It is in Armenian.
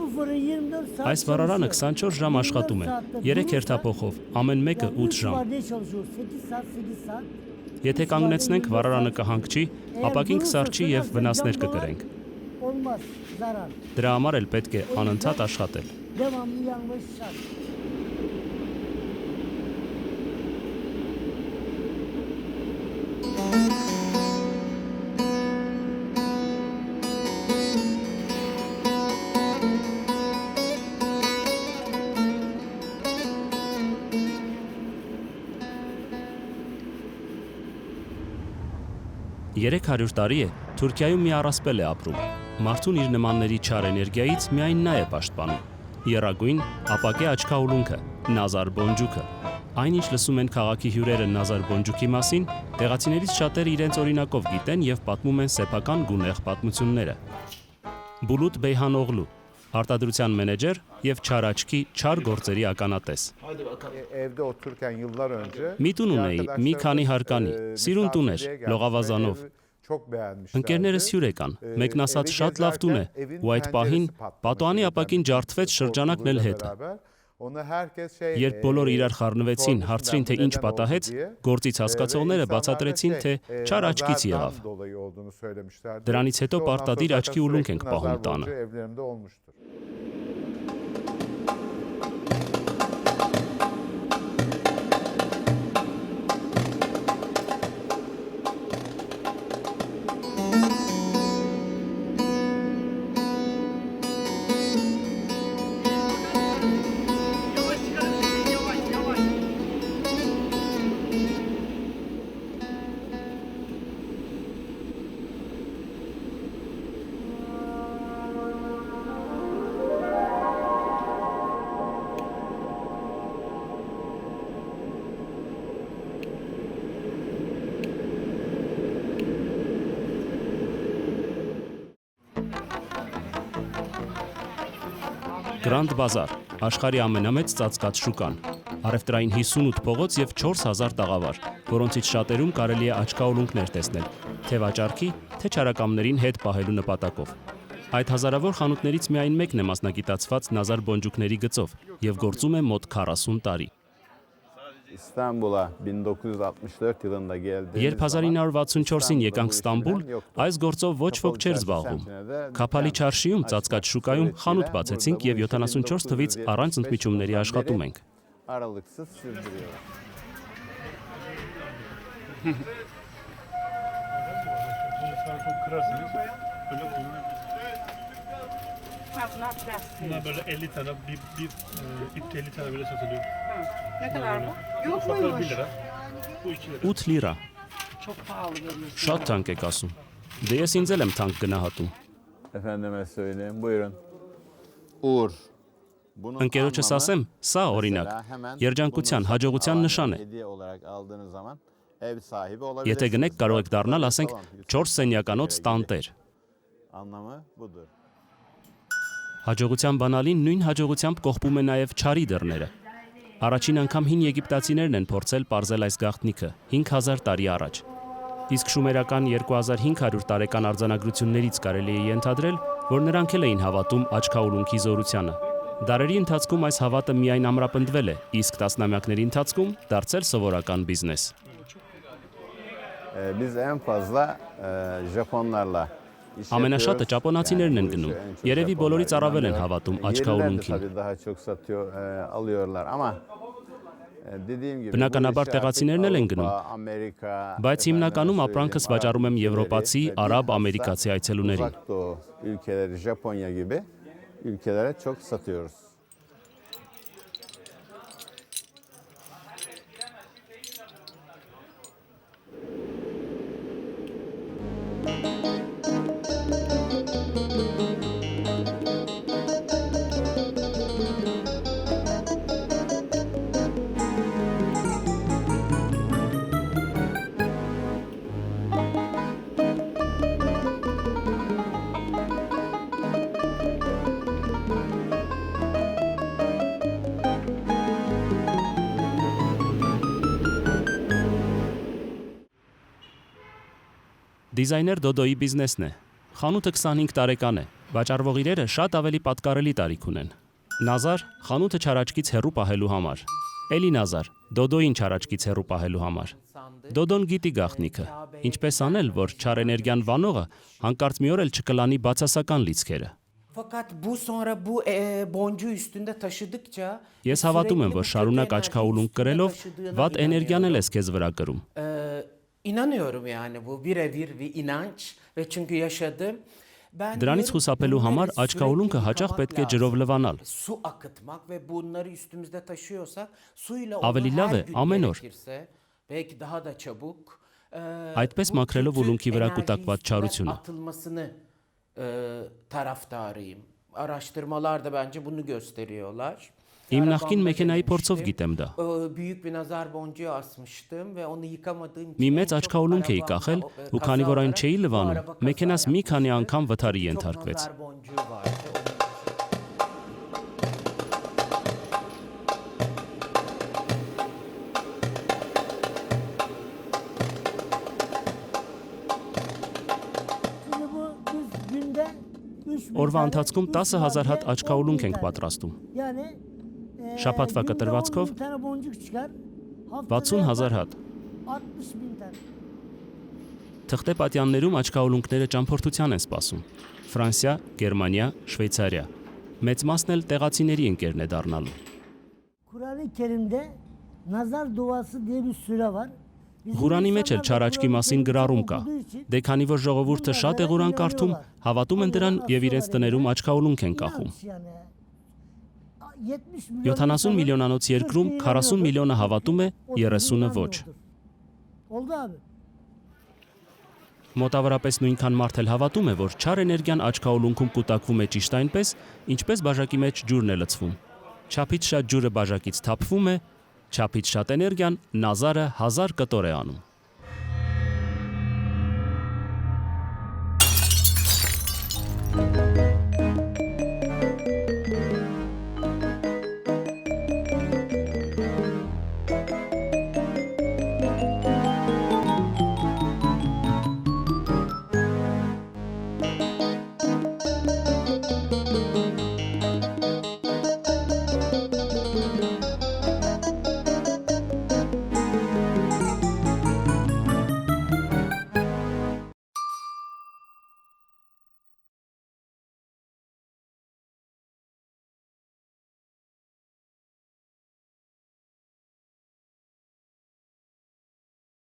Այս վառարանը 24 ժամ աշխատում է, 3 հերթափոխով, ամեն մեկը 8 ժամ։ Եթե կանգնեցնենք, վառարանը կհանգչի, ապակին կսառչի և վնասներ կկրենք։ Դրա համար էլ պետք է անընդհատ աշխատել։ Երեք 100 տարի է, Թուրքիայում մի առասպել է ապրում։ Մարդուն իր նմանների չար էներգիայից միայն նա է պաշտպանում։ Եռագույն, ապակե աչքաուլունքը, Նազար Բոնջուկը։ Այնինչ լսում են քաղաքի հյուրերը Նազար Բոնջուկի մասին, տեղացիներից շատերը իրենց օրինակով գիտեն և պատմում են սեփական գունեղ պատմությունները։ Բուլութ Բեյհանօղլու, արտադրության մենեջեր և չար աչքի, չար գործերի ականատես։ Մի տուն ունեի, մի քանի հարկանի, սիրուն տուն էր, լողավազանով։ Ընկերներս հյուր եկան, մեկն ասաց շատ լավ տուն է, ու այդ պահին պատուհանի ապակին ջարդվեց շրջանակն էլ հետը։ Երբ բոլորը իրար խառնվեցին, հարցրին, թե ինչ պատահեց, գործից հասկացողները բացատրեցին, թե չար աչքից եղավ։ Դրանից հետո պարտադիր աչքի ուլունք ենք պահում տանը։ Գրանդ բազար, աշխարհի ամենամեծ ծածկած շուկան, առևտրային 58 փողոց և 4000 տաղավար, որոնցից շատերում կարելի է աչքաուլունքներ տեսնել, թե վաճառքի, թե չարակամներին հետ պահելու նպատակով։ Այդ հազարավոր խանութներից միայն մեկն է մասնագիտացված Նազար Բոնջուկների գծով և գործում է մոտ 40 տարի։ Երբ 1964-ին եկանք Ստամբուլ, այս գործով ոչ ոք չէր զբաղվում։ Քափալի Չարշիում ծածկած շուկայում խանութ բացեցինք և 74 թվից առանց ընդմիջումների աշխատում ենք։ Bunlar böyle 50 tane, bir ip 50 tane böyle satılıyor. Ne kadar bu? Yok Ufaklar 1 muymuş? lira, bu 2 lira. 8 լիրա, Çok pahalı veriyorsun. շատ թանկ եք ասում։ Դե ես ինձ էլ եմ թանկ գնահատում։ Efendime söyleyeyim, buyurun. Uğur. Bunun Ընկերոջս ասեմ, սա օրինակ, երջանկության, հաջողության նշան է։ hediye olarak aldığınız zaman ev sahibi Եթե olabilirsiniz. գնեք, կարող եք դառնալ, ասենք, 4 սենյականոց տանտեր։ Anlamı budur. Հաջողության բանալին նույն հաջողությամբ կողպում է նաև չարի դռները։ Առաջին անգամ հին եգիպտացիներն են փորձել պարզել այս գաղտնիքը 5000 տարի առաջ։ Իսկ շումերական 2500 տարեկան արձանագրություններից կարելի է ենթադրել, որ նրանք էլ էին հավատում աչքաուլունքի զորությանը։ Դարերի ընթացքում այս հավատը միայն ամրապնդվել է, իսկ տասնամյակների ընթացքում դարձել սովորական բիզնես։ Biz en fazla Japonlarla iş Ամենաշատը yapıyoruz. ճապոնացիներն են bu գնում։ işi en çok Երևի բոլորից Japonlar առավել են inanıyor. հավատում Yerliler de աչքաուլունքին։ tabii daha çok satıyor, alıyorlar ama dediğim gibi Բնականաբար bu işi տեղացիներն էլ են artık գնում։ Avrupa, Amerika, Բայց հիմնականում ապրանքս söyleyeyim, վաճառում եմ Arap եվրոպացի, ülkeleri ve արաբ, bilhassa ամերիկացի այցելուներին։ Uzak Doğu ülkeleri, Japonya gibi ülkelere çok satıyoruz. Դիզայներ Դոդոյի բիզնեսն է։ Խանութը 25 տարեկան է, Վաճառվող իրերը շատ ավելի պատկառելի տարիք ունեն։ Նազար խանութը չարաճկից հեռու պահելու համար։ Էլի Նազար Դոդոին չարաճկից հեռու պահելու համար։ Դոդոն գիտի գաղտնիքը։ Ինչպես անել, որ չար էներգիան վանողը հանկարծ մի օր էլ չկլանի բացասական լիցքերը։ Fakat bu sonra bu boncuğu üstünde taşıdıkça Ես հավատում եմ, որ շարունակ աչքաուլունք կրելով վատ էներգիան էլ ես քեզ վրա կրում։ inanıyorum yani bu birebir bir inanç ve çünkü yaşadım. Ben Դրանից խուսափելու համար աչքաուլունքը հաճախ պետք է ջրով լվանալ։ Su akıtmak ve bunları üstümüzde taşıyorsak suyla Ավելի լավ է ամեն օր belki daha da çabuk այդպես մաքրելով ուլունքի վրա կուտակված չարությունը։ atılmasını taraftarıyım. Araştırmalar da bence bunu gösteriyorlar. Իմ նախկին մեքենայի փորձով գիտեմ դա։ Büyük bir nazar boncuğu asmıştım ve onu yıkamadığım Մի մեծ աչքաուլունք էի կախել ու քանի որ այն չէի լվանում, մեքենաս մի քանի անգամ վթարի ենթարկվեց։ nazar boncuğu vardı. Şimdi bu biz günde 3000 Օրվա tane, ընթացքում 10,000 հատ աչքաուլունք ենք պատրաստում։ Yani Շաբաթվա günde կտրվածքով 10.000 tane boncuk çıkar. Haftada 60,000 հատ։ 60.000 tane. Թղթե պատյաններում աչքաուլունքները ճամփորդության են սպասում։ Ֆրանսիա, Գերմանիա, Շվեյցարիա։ Մեծ մասն էլ տեղացիների ընկերն է դառնալու։ Kur'an-ı Kerim'de nazar duası diye bir süre var. Bizim Ղուրանի մեջ էլ insanlar da չարաճկի Kur'an-ı մասին Kerim'i գրառում çok կա։ okuduğu için Դե քանի որ ժողովուրդը շատ է Ղուրան կարդում, հավատում են դրան եւ իրենց տներում աչքաուլունք են կախում։ inanç yani. 70 milyon 70 insanın միլիոնանոց երկրում 40 40 միլիոնը հավատում է, 30 30-ը ոչ։ Oldu abi. Մոտավորապես նույնքան մարդ էլ հավատում է, որ չար էներգիան աչքաուլունքում կուտակվում է ճիշտ այնպես, ինչպես բաժակի մեջ ջուրն է լցվում։ Չափից շատ ջուրը բաժակից թափվում է, չափից շատ էներգիան Նազարը 1000 կտոր է անում։